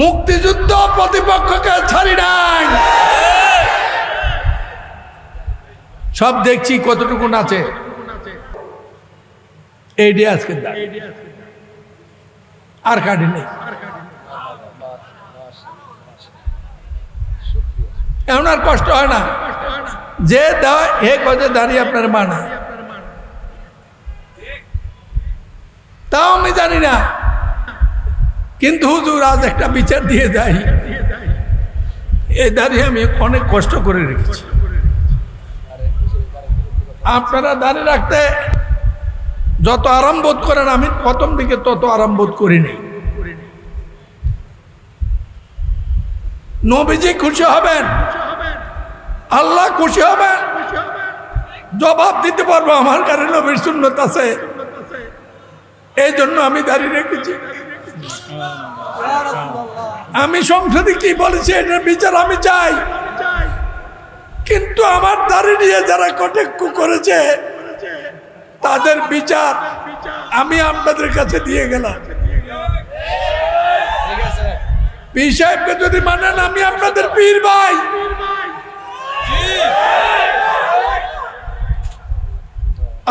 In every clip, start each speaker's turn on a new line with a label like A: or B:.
A: মুক্তিযুদ্ধ প্রতিপক্ষকে ছাড়ি নাই। সব দেখছি কতটুকু আছে এইটি আজকে আর কাটি নেই। এমন আর কষ্ট হয় না যে দেওয়া হে কজে দাঁড়িয়ে আপনার মানা, তাও আমি জানি না, কিন্তু হুজুর আজ একটা বিচার দিয়ে দেয়, এই দাঁড়িয়ে আমি অনেক কষ্ট করে রেখেছি। আপনারা দাঁড়িয়ে রাখতে যত আরাম বোধ করেন, আমি প্রথম দিকে তত আরাম বোধ করিনি। নবীজি খুশি হবেন, আল্লাহ খুশি হবেন, জবাব দিতে পারবো আমার কাছে নবীর সুন্নত আছে, এই জন্য আমি দাঁড়িয়ে রেখেছি। আমি সংসদে কি বলেছি এটার বিচার আমি চাই, কিন্তু আমার দাঁড়িয়ে নিয়ে যারা কটাক্ষ করেছে তাদের বিচার আমি আপনাদের কাছে দিয়ে গেলাম। পীর সাহেবকে যদি মানেন, আমি আপনাদের পীর ভাই।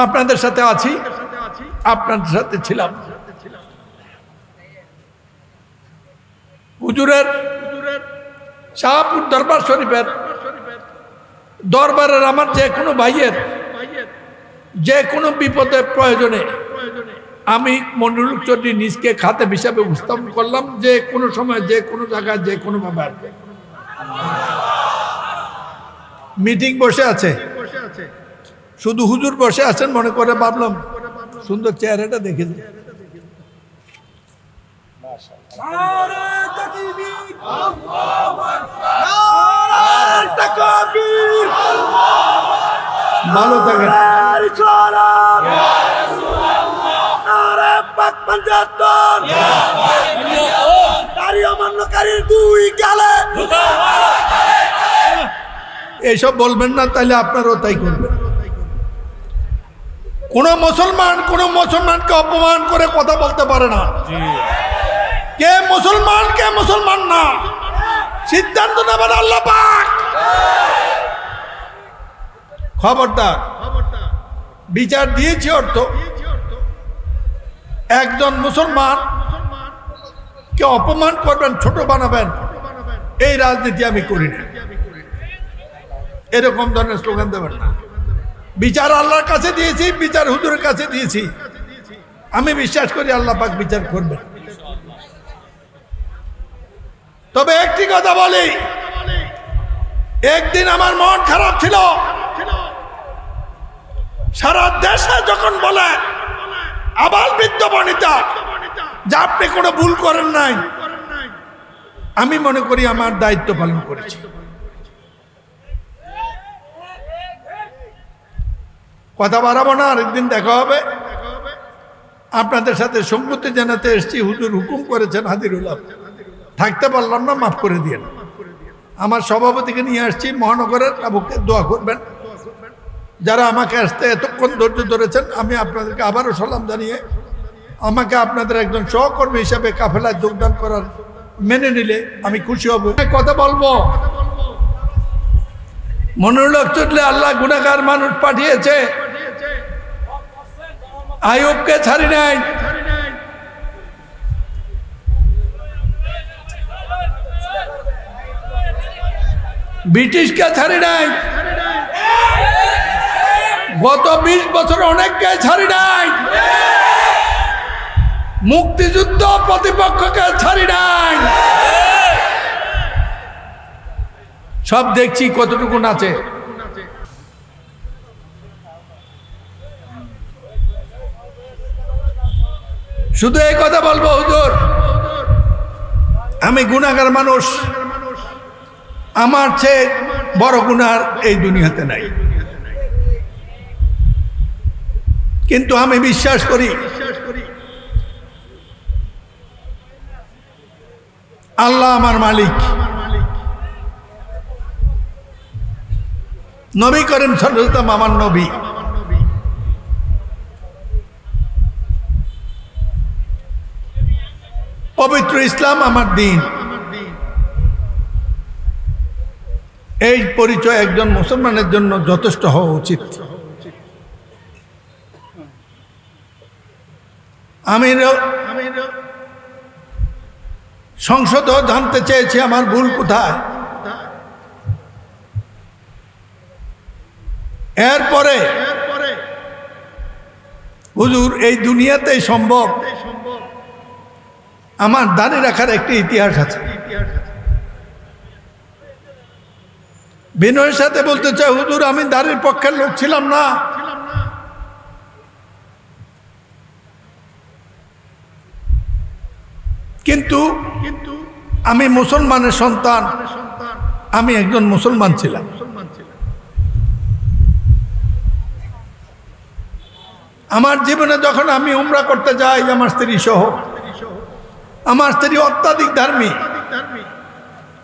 A: আপনাদের সাথে আছি, আপনাদের সাথে ছিলাম। হুজুরের শাহপুর দরবার শরীফের দরবারের আমার যে কোনো ভাইয়ের যে কোনো বিপদে প্রয়োজনে আমি মনিরুল চৌধুরী নিজকে খাতেব হিসাবে উপস্থাপন করলাম, যে কোনো সময় যে কোনো জায়গায় যে কোনো ভাবে আসবে। মিটিং বসে আছে, শুধু হুজুর বসে আছেন মনে করে ভাবলাম সুন্দর চেহারাটা দেখে যে ভালো থাকেন। এইসব বলবেন না, তাহলে আপনারও তাই করবেন। কোন মুসলমানকে অপমান করে কথা বলতে পারে না। কে মুসলমান না, সিদ্ধান্ত নেবেন আল্লাহ পাক। খবরদার, বিচার দিয়েছি অর্থ একজন মুসলমান কে অপমান করবেন, ছোট বানাবেন, এই রাজনীতি আমি করি না। এরকম ধরনের স্লোগান দেবেন না। বিচার আল্লাহর কাছে দিয়েছি, বিচার হুজুরের কাছে দিয়েছি। আমি বিশ্বাস করি আল্লাহ পাক বিচার করবেন। তবে একটি কথা বলি, একদিন আমার মন খারাপ ছিল, সারা দেশে যখন বলে আবাল বৃদ্ধ বনিতা যে আপনি কোনো ভুল করেন নাই, আমি মনে করি আমার দায়িত্ব পালন করেছি। কথা বাড়াবো না, আরেকদিন দেখা হবে। আপনাদের সাথে সম্মতি জানাতে এসেছি, হুজুর হুকুম করেছেন হাজির হলাম, থাকতে পারলাম না, মাফ করে দিয়েন। আমার সভাপতিকে নিয়ে আসছি মহানগরের, আবুকে দোয়া করবেন। যারা আমাকে আসতে এতক্ষণ ধৈর্য ধরেছেন, আমি আপনাদেরকে আবারও সালাম জানিয়ে আমাকে আপনাদের একজন সহকর্মী হিসাবে কাফেলায় যোগদান করার মেনে নিলে আমি খুশি হব। কথা বলবো, মনিরুল হক চৌধুরী আল্লাহ গুনাহগার মানুষ পাঠিয়েছে, আইয়ুবকে ছাড়ি নাই, ব্রিটিশকে ছাড়ি নাই, গত 20 বছর অনেককে ছাড়ি নাই, মুক্তিযুদ্ধ প্রতিপক্ষকে ছাড়ি নাই। সব দেখছি কতটুকু আছে। শুধু এই কথা বলবো, হুজুর আমি গুনাহগার মানুষ, আমার চেয়ে বড় গুনাহ এই দুনিয়াতে নাই। কিন্তু আমি বিশ্বাস করি আল্লাহ আমার মালিক। নবী করিম সাল্লাল্লাহু আলাইহি ওয়াসাল্লাম আমার নবী। পবিত্র ইসলাম আমার দিন। এই পরিচয় একজন মুসলমানের জন্য যথেষ্ট হওয়া উচিত। আমি সংসদেও জানতে চেয়েছি আমার ভুল কোথায়। এরপরে হুজুর এই দুনিয়াতেই সম্ভব আমার দাড়ি রাখার একটি ইতিহাস আছে। বিনয়ের সাথে বলতে চাই হুজুর আমি দাড়ির পক্ষের লোক ছিলাম না, কিন্তু আমি মুসলমানের সন্তান, আমি একজন মুসলমান ছিলাম। আমার জীবনে যখন আমি উমরা করতে যাই আমার স্ত্রী সহ, আমার স্ত্রী অত্যাধিক ধার্মিক।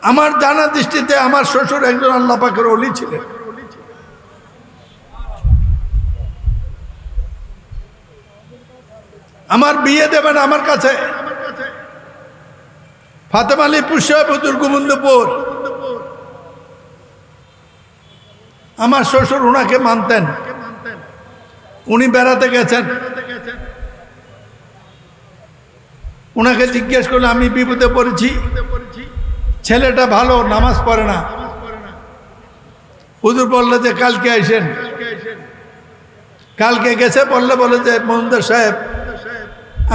A: আমার জানা দৃষ্টিতে আমার শ্বশুর একজন আল্লাহ পাকের ওলি ছিলেন। আমার বিয়ে দেবেন আমার কাছে ফাতেমা আলী পুষ্য হুজুর গোবিন্দপুর। আমার শ্বশুর ওনাকে মানতেন। উনি বেড়াতে গেছেন, ওনাকে জিজ্ঞেস করলে আমি বিপদে পড়েছি, ছেলেটা ভালো নামাজ পড়ে না। হুজুর বললে যে কালকে আসেন। কালকে গেছে, বলে যে মহমুদুর সাহেব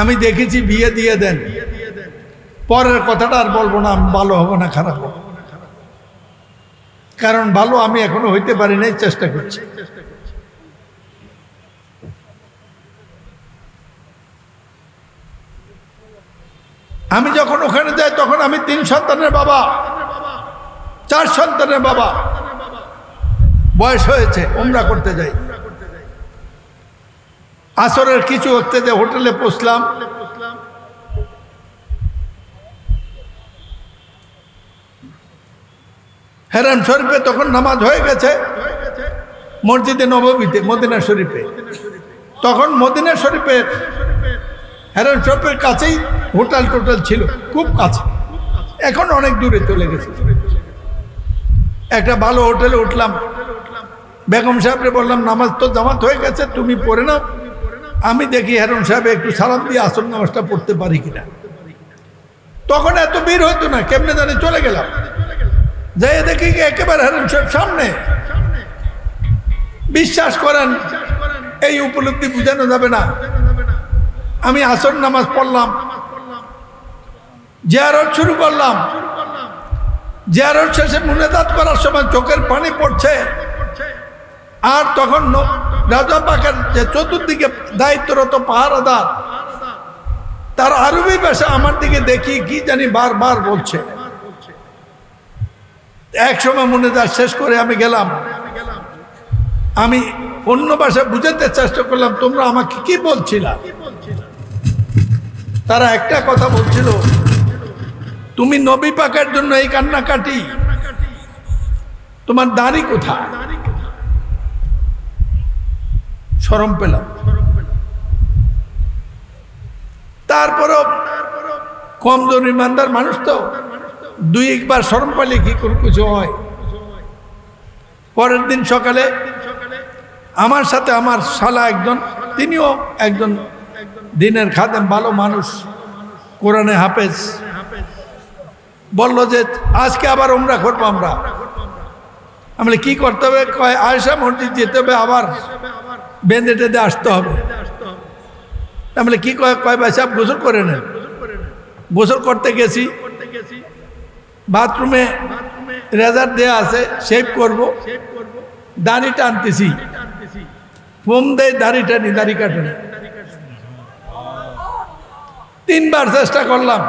A: আমি দেখেছি বিয়ে দিয়ে দেন। পরের কথাটা আর বলবো না, আমি ভালো হবো না খারাপ হবো, কারণ ভালো আমি এখনো হইতে পারি নাই, চেষ্টা করছি। আমি যখন ওখানে যাই তখন আমি 3 সন্তানের বাবা, 4 সন্তানের বাবা, বয়স হয়েছে। উমরা করতে যাই, আসরের কিছু হতে যে হোটেলে পৌঁছলাম। হেরাম শরীফে তখন নামাজ হয়ে গেছে, মসজিদে নববীতে মদিনা শরীফে। তখন মদিনা শরীফের হেরাম শরীফের কাছেই হোটেল টোটেল ছিল, খুব কাছে, এখন অনেক দূরে চলে গেছে। একটা ভালো হোটেলে উঠলাম, বেগম সাহেবরে বললাম নামাজ তো জামাত হয়ে গেছে, তুমি পড়ে নাও, আমি দেখি হেরাম সাহেব একটু সালাম দিয়ে আসর নামাজটা পড়তে পারি কিনা। তখন এত ভিড় হতো না, কেমনে জানি চলে গেলাম, যাই দেখি একেবারে হেরাম সাহেব সামনে। বিশ্বাস করেন এই উপলব্ধি বোঝানো যাবে না। আমি আসর নামাজ পড়লাম, জিয়ারত শুরু করলাম। জিয়ারত শেষে মুনাজাত করার সময় চোখের পানি পড়ছে। আর তখন রাজা পাকের যে চতুর্দিকে দায়িত্বরত পাহারাদার, তার আরবি ভাষা আমার দিকে দেখি কি জানি বারবার বলছে। এক সময় মুনাজাত শেষ করে আমি গেলাম, আমি অন্য ভাষা বুঝাতে চেষ্টা করলাম তোমরা আমাকে কি বলছিলা। তারা একটা কথা বলছিল, তুমি নবী পাকের জন্য এই কান্নাকাটি, তোমার দাড়ি কোথায়? শরম পেলাম। তারপরও কমজোর ইমানদার মানুষ তো, 2-1 বার শরম পেলে কি কোনো কিছু হয়। পরের দিন সকালে আমার সাথে আমার শালা একজন, তিনিও একজন দিনের খাদেম, ভালো মানুষ, কোরআনে হাফেজ, বলল যে আজকে আবার উমরা করবো আমরা। আমি কি করতে হবে? কয় আয়েশা মসজিদ যেতে হবে, আবার বেঁধে টেঁধে আসতে হবে। আমি কি কয় ভাই সাহেব গোসল করে নেন। গোসল করতে গেছি, বাথরুমে রেজার দেয়া আছে, শেভ করব, দাড়ি টানতেছি, ফোম দেয় দাড়ি টানি, দাড়ি কাটে না। 3 বার চেষ্টা করলাম,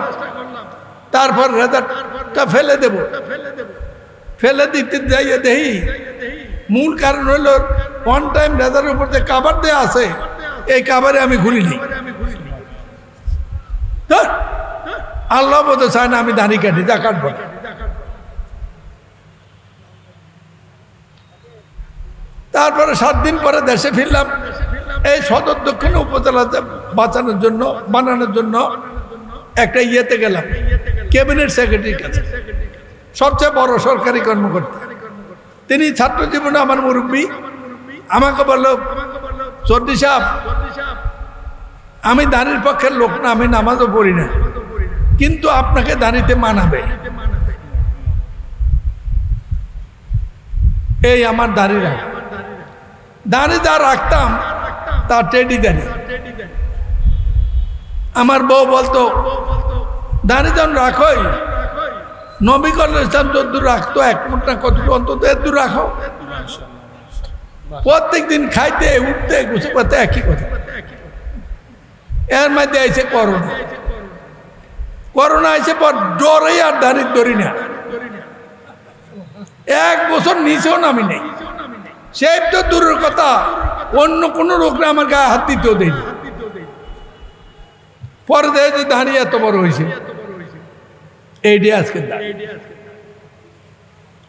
A: তারপর রেজারটা ফেলে দেব, ফেলে দিতে যাইয়ে দেখি মূল কারণ হইল ওয়ান টাইম রেজারের উপর যে কাভার দেওয়া আছে, এই কাভারে আমি খুলিনি। আল্লাহ বোধ চায় না আমি দাড়ি কাটি, যা কাটবো। তারপরে 7 দিন পরে দেশে ফিরলাম। এই সদর দক্ষিণ উপজেলা বানানোর জন্য একটা ইয়েতে গেলাম, ক্যাবিনেট সেক্রেটারির কাছে, সবচেয়ে বড় সরকারি কর্মকর্তা। তিনি ছাত্র জীবনে আমার মুরব্বী, আমাকে বলল, চৌধুরী সাহেব, আমি দাঁড়ির পক্ষের লোক না, আমি নামাজও পড়ি না, কিন্তু আপনাকে দাঁড়িতে মানাবে। এই আমার দাঁড়ি রাখা, দাঁড়ি যা রাখতাম তা টেডি দাঁড়ি। আমার বউ বলতো, দাঁড়ি যখন রাখোই, নবী ইসলাম যদ্দূর রাখতো, এক মুঠ না কতটুকু অন্তত এদূর রাখো। প্রত্যেক দিন খাইতে উঠতে গুছে করতে একই কথা। এর মধ্যে আইছে করোনা, করোনা আইছে পর ডরেই আর দাঁড়িয়ে ধরি না, 1 বছর নিচেও নামি নেই। সে তো দূরের কথা, অন্য কোনো লোকরা আমার গায়ে হাত দিতেও দেয়নি। পরে দেখে যে দাঁড়িয়ে এত বড় হয়েছে, এইটি আজকে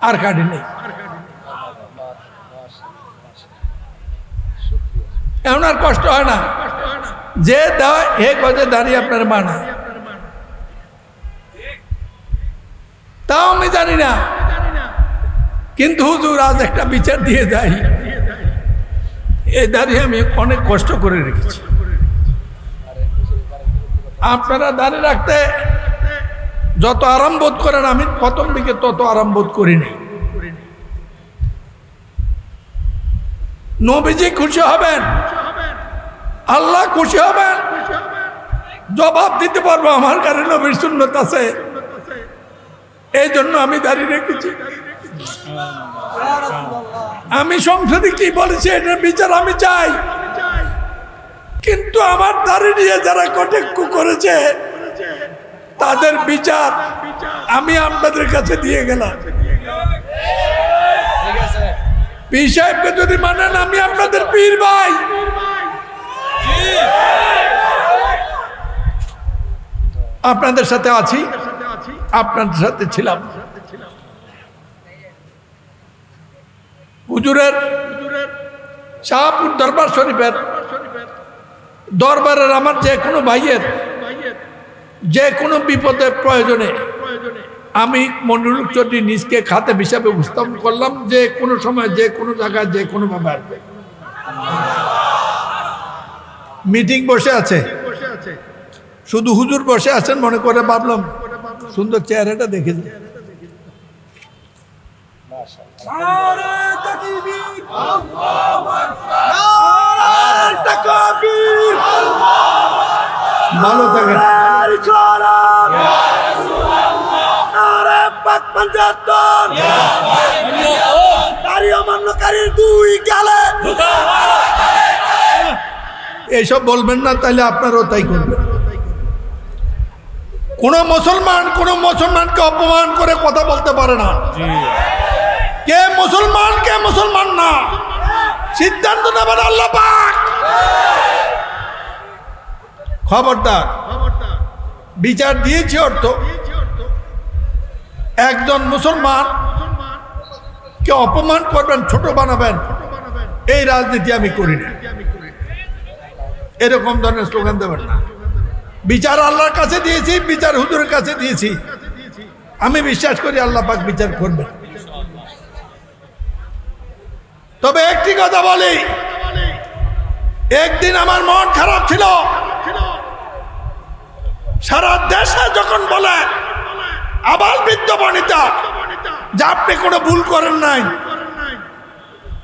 A: আর কাটি নেই। এমন আর কষ্ট হয় না, যে দেয় হে কজে দাঁড়িয়ে আপনার মানা, তাও আমি জানি না। কিন্তু হুজুর আজ একটা বিচার দিয়ে যায়, এই দাঁড়িয়ে আমি অনেক কষ্ট করে রেখেছি। আপনারা দাঁড়িয়ে রাখতে যত আরাম বোধ করেন, আমি প্রথম দিকে তত আরাম বোধ করিনি। নবীজি খুশি হবেন, আল্লাহ খুশি হবেন, জবাব দিতে পারবো আমার কাছে নবীর সুন্নত আছে, এই জন্য আমি দাঁড়িয়ে রেখেছি। আমি সংসদে কি বলেছি এটার বিচার আমি চাই, কিন্তু আমার দাঁড়িয়ে নিয়ে যারা কটাক্ষ করেছে তাদের বিচার আমি আপনাদের কাছে দিয়ে গেলাম। পীর সাহেবকে যদি মানেন, আমি আপনাদের পীর ভাই। আপনাদের সাথে আছি, আপনাদের সাথে ছিলাম। হুজুরের শাহপুর দরবার শরীফের দরবারের আমার যে কোনো ভাইয়ের যে কোনো বিপদের প্রয়োজনে আমি মনিরুল চৌধুরী নিজকে খাতেব হিসাবে উপস্থাপন করলাম, যে কোনো সময় যে কোনো জায়গায় যে কোনো ভাবে আসবে। মিটিং বসে আছে, শুধু হুজুর বসে আছেন মনে করে ভাবলাম সুন্দর চেহারাটা দেখে যায়। ভালো থাকেন। এইসব বলবেন না, তাহলে আপনারও তাই করবেন। কোন মুসলমানকে অপমান করে কথা বলতে পারে না। কে মুসলমান না, সিদ্ধান্ত নেবেন আল্লাহ পাক। খবরদার, বিচার দিয়েছি অর্থ একজন মুসলমান কে অপমান করবেন, ছোট বানাবেন, এই রাজনীতি আমি করি না। এরকম ধরনের স্লোগান দেবেন না। বিচার আল্লাহর কাছে দিয়েছি, বিচার হুজুরের কাছে দিয়েছি। আমি বিশ্বাস করি আল্লাহ পাক বিচার করবেন। তবে একটি কথা বলি, একদিন আমার মন খারাপ ছিল, সারা দেশে যখন বলে আবাল বৃদ্ধ বনিতা যে আপনি কোনো ভুল করেন নাই,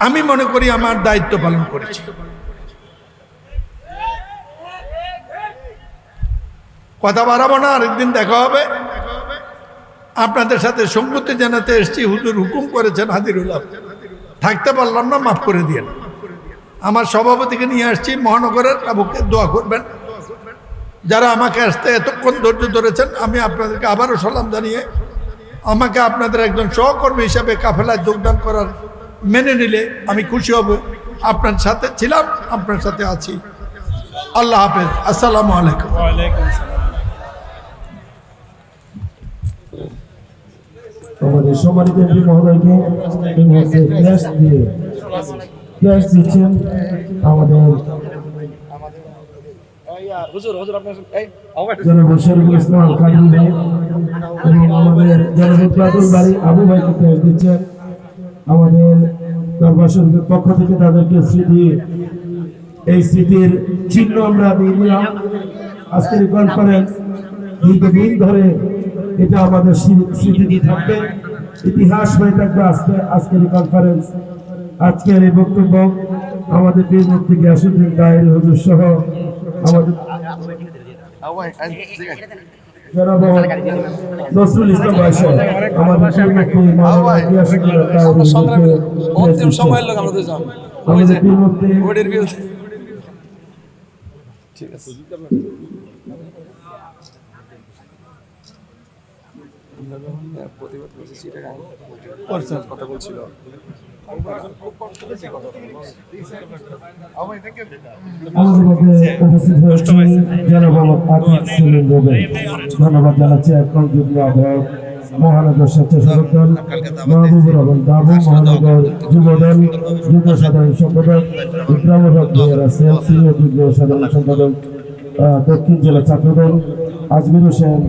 A: আমি মনে করি আমার দায়িত্ব পালন করেছি। কথা বাড়াবো না, আরেকদিন দেখা হবে। আপনাদের সাথে সংগতি জানাতে এসেছি, হুজুর হুকুম করেছেন হাজির হলাম, থাকতে পারলাম না, মাফ করে দিয়েন। আমার সভাপতিকে নিয়ে আসছি মহানগরের, আবুকে দোয়া করবেন। যারা আমাকে আসতে এতক্ষণ ধৈর্য ধরেছেন, আমি আপনাদেরকে আবারও সালাম জানিয়ে আমাকে আপনাদের একজন সহকর্মী হিসাবে কাফেলায় যোগদান করার মেনে নিলে আমি খুশি হব। আপনার সাথে ছিলাম, আপনার সাথে আছি। আল্লাহ হাফেজ, আসসালামু আলাইকুম।
B: আমাদের সম্মানিত এমপি মহোদয়কে ক্যাশ দিচ্ছেন আমাদের জনাব শরীফুল ইসলাম কাজী ভাই এবং আমাদের জনাব বাড়ি আবু ভাইকে ক্যাশ দিচ্ছেন আমাদের দরবার শরীফের পক্ষ থেকে তাদেরকে এই স্মৃতির চিহ্ন আমরা দিয়ে দিলাম। আজকের এই কনফারেন্স দীর্ঘদিন ধরে এটা আমাদের স্মৃতি থাকবে, ইতিহাস হয়ে থাকবে। আজকের এই কনফারেন্স, আজকের এই বক্তব্য আমাদের বীর মুফতি গিয়াসউদ্দিন তাহেরি হুজুর সহ আমাদের জনাব নজরুল ইসলাম ভাই সহ আমাদের বীর মুফতি মাওলানা গিয়াসউদ্দিন তাহেরি হুজুরকে
C: অন্তিম সময়ের লোক আমরা দুজন
B: আমাদের বীর মুফতি
C: ওডের বিরুদ্ধে ঠিক আছে প্রতিবাদ করছি সেটা কথা বলছিল
B: আমাদের মধ্যে উপস্থিত হয়েছেন জনাব আকিব সেলিম রুবেল। ধন্যবাদ জানাচ্ছি এখন যুগ্ম আহ্বায়ক মহানগর স্বেচ্ছাসেবক দল মাহবুবুর রহমান বাবু, মহানগর যুবদল যুগ্ম সাধারণ সম্পাদক ইকরামুল হক ভূঁইয়া সিএমসি ও যুগ্ম সাধারণ সম্পাদক দক্ষিণ জেলা ছাত্রদল আজমির হোসেন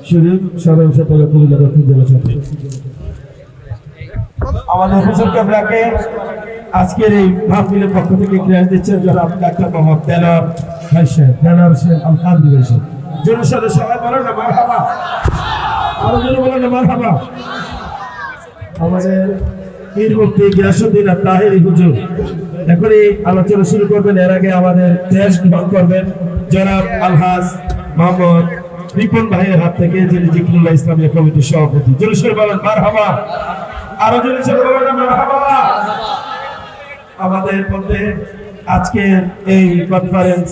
B: শরীফ, সাধারণ সম্পাদক কুমিল্লা দক্ষিণ জেলা ছাত্র। আমাদের হুজুর কেবলাকে আজকের এই মাহফিলের পক্ষ থেকে গ্রাস দিচ্ছেন জনাব ডাক্তার মোহাম্মদ দেলার ভাই সাহেব, দেলার হোসেন আল কাদরি ভাই সাহেব। জোরের সাথে সবাই বলেন না মারহাবা, আরো জোরে বলেন না মারহাবা। আমাদের পীর মুফতি গিয়াসউদ্দিন তাহেরি হুজুর এখনই আলোচনা শুরু করবেন। এর আগে আমাদের দেশ গ্রহণ করবেন জনাব আলহাজ মোহাম্মদ রিপন ভাইয়ের হাত থেকে, যিনি জিকিরুল্লাহ ইসলামিয়া কমিটির সভাপতি। জোরে সরে বলেন মারহাবা, আরো জোরে সরে বলেন মারহাবা। আমাদের মধ্যে আজকের এই কনফারেন্স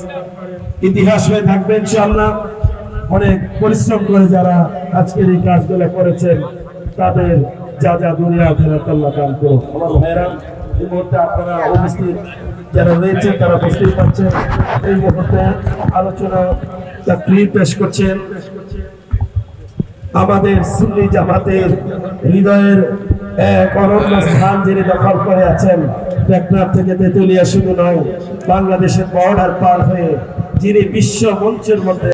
B: ইতিহাস হয়ে থাকবে ইনশাআল্লাহ। অনেক পরিশ্রম করে যারা আজকের এই কাজগুলো করেছেন তাদের যা যা দুনিয়া আখিরাত আল্লাহ দান করুন। আমার ভাইরা, এই মুহূর্তে আপনারা উপস্থিত যারা রয়েছেন তারা বুঝতেই পারছেন এই মুহূর্তে আলোচনা তাকরীর পেশ করছেন আমাদের সুন্নি জামাতের হৃদয়ের এক অনন্য স্থান যিনি দখল করে আছেন। টেকনাফ থেকে তেতুলিয়া শুধু নয়, বাংলাদেশের বর্ডার পার হয়ে যিনি বিশ্ব মঞ্চের মধ্যে